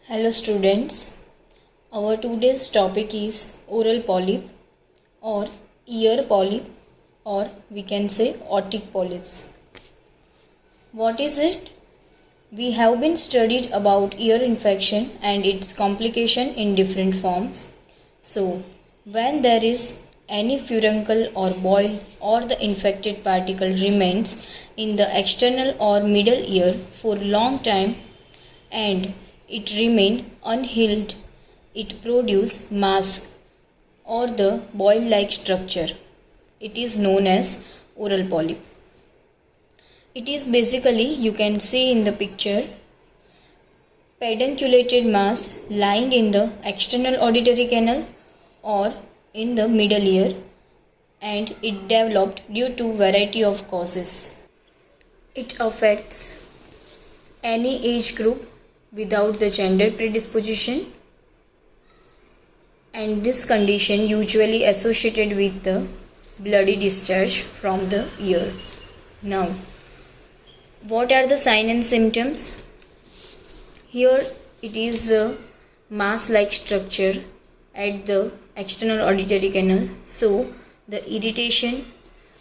Hello students, our today's topic is oral polyp or ear polyp, or we can say otic polyps. What is it? We have been studied about ear infection and its complication in different forms. So, when there is any furuncle or boil or the infected particle remains in the external or middle ear for long time and it remain unhealed, it produce mask or the boil-like structure. It is known as oral polyp. It is basically, you can see in the picture, pedunculated mass lying in the external auditory canal or in the middle ear, and it developed due to variety of causes. It affects any age group without the gender predisposition, and this condition usually associated with the bloody discharge from the ear. Now, what are the signs and symptoms? Here it is a mass-like structure at the external auditory canal, so the irritation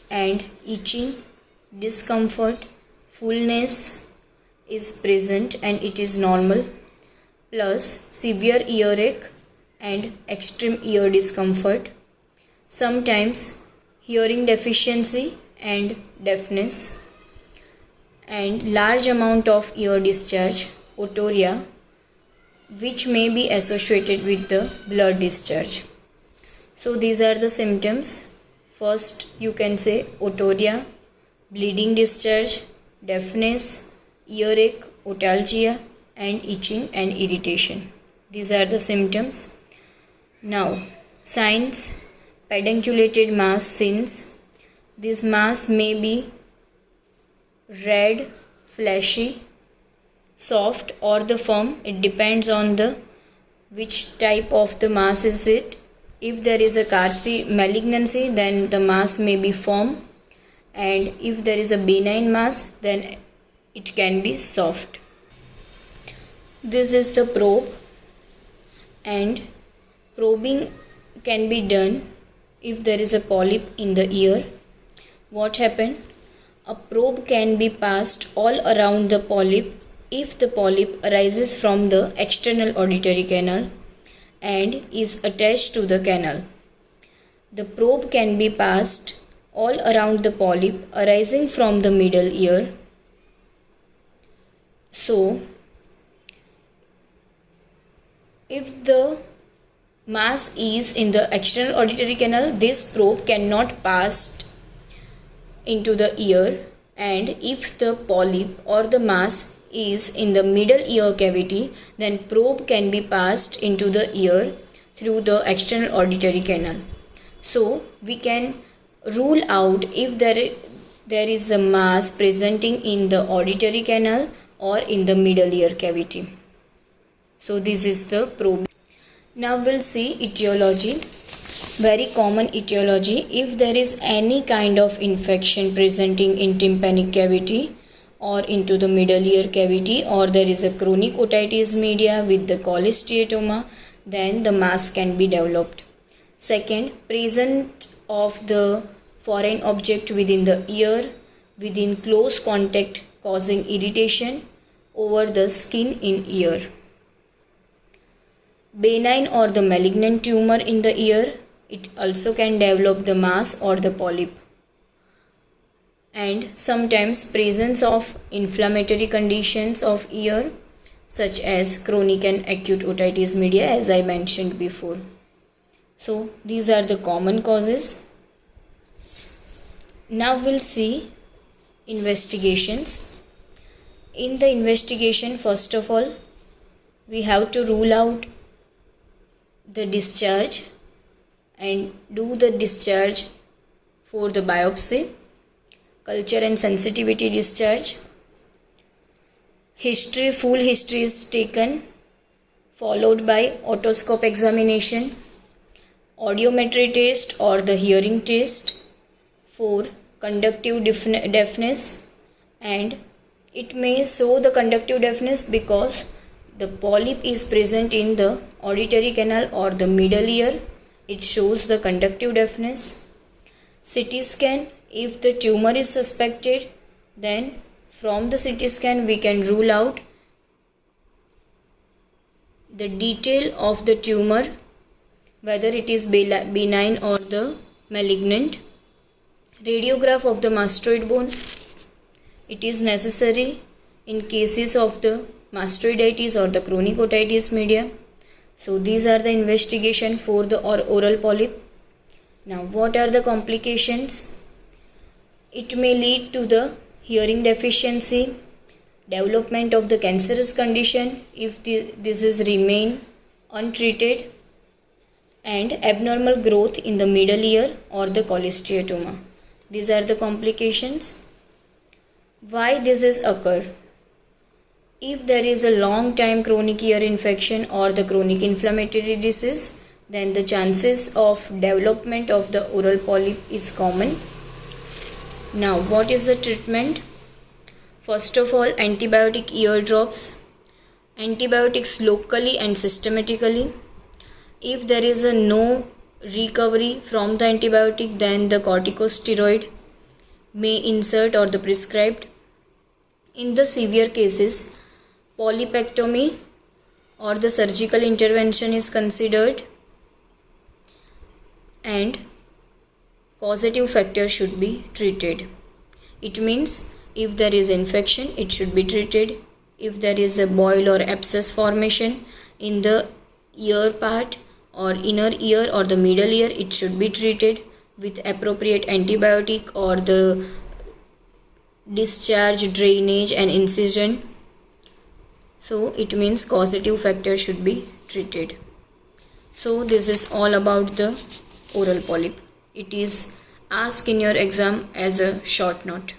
and itching, discomfort, fullness is present and it is normal, plus severe earache and extreme ear discomfort, sometimes hearing deficiency and deafness, and large amount of ear discharge, otorrhea, which may be associated with the blood discharge. So these are the symptoms. First you can say otorrhea, bleeding discharge, deafness, earache, otalgia, and itching and irritation. These are the symptoms. Now, signs: pedunculated mass sins. This mass may be red, fleshy, soft, or the firm. It depends on the which type of the mass is it. If there is a Karsii malignancy, then the mass may be firm, and if there is a benign mass, then it can be soft. This is the probe, and probing can be done if there is a polyp in the ear. What happens? A probe can be passed all around the polyp if the polyp arises from the external auditory canal and is attached to the canal. The probe can be passed all around the polyp arising from the middle ear. So, if the mass is in the external auditory canal, this probe cannot pass into the ear, and if the polyp or the mass is in the middle ear cavity, then probe can be passed into the ear through the external auditory canal. So we can rule out if there is a mass presenting in the auditory canal or in the middle ear cavity. So this is the probe. Now we'll see etiology. Very common etiology: if there is any kind of infection presenting in tympanic cavity or into the middle ear cavity, or there is a chronic otitis media with the cholesteatoma, then the mass can be developed. Second, presence of the foreign object within the ear within close contact causing irritation over the skin in ear. Benign or the malignant tumor in the ear, it also can develop the mass or the polyp. And sometimes presence of inflammatory conditions of ear such as chronic and acute otitis media, as I mentioned before. So these are the common causes. Now we'll see investigations. In the investigation, first of all, we have to rule out the discharge and do the discharge for the biopsy, culture and sensitivity discharge. History, full history is taken, followed by otoscope examination, audiometry test or the hearing test for conductive deafness, and it may show the conductive deafness because the polyp is present in the auditory canal or the middle ear. It shows the conductive deafness. CT scan, if the tumor is suspected, then from the CT scan we can rule out the detail of the tumor, whether it is benign or the malignant. Radiograph of the mastoid bone, it is necessary in cases of the mastoiditis or the chronic otitis media. So these are the investigation for the oral polyp. Now what are the complications? It may lead to the hearing deficiency, development of the cancerous condition if this is remain untreated, and abnormal growth in the middle ear or the cholesteatoma. These are the complications. Why this is occur? If there is a long time chronic ear infection or the chronic inflammatory disease, then the chances of development of the oral polyp is common. Now what is the treatment? First of all, antibiotic ear drops, antibiotics locally and systematically. If there is a no recovery from the antibiotic, then the corticosteroid may insert or the prescribed. In the severe cases, polypectomy or the surgical intervention is considered, and causative factor should be treated. It means if there is infection, it should be treated. If there is a boil or abscess formation in the ear part or inner ear or the middle ear, it should be treated with appropriate antibiotic or the discharge, drainage and incision. So it means causative factor should be treated. So this is all about the oral polyp. It is asked in your exam as a short note.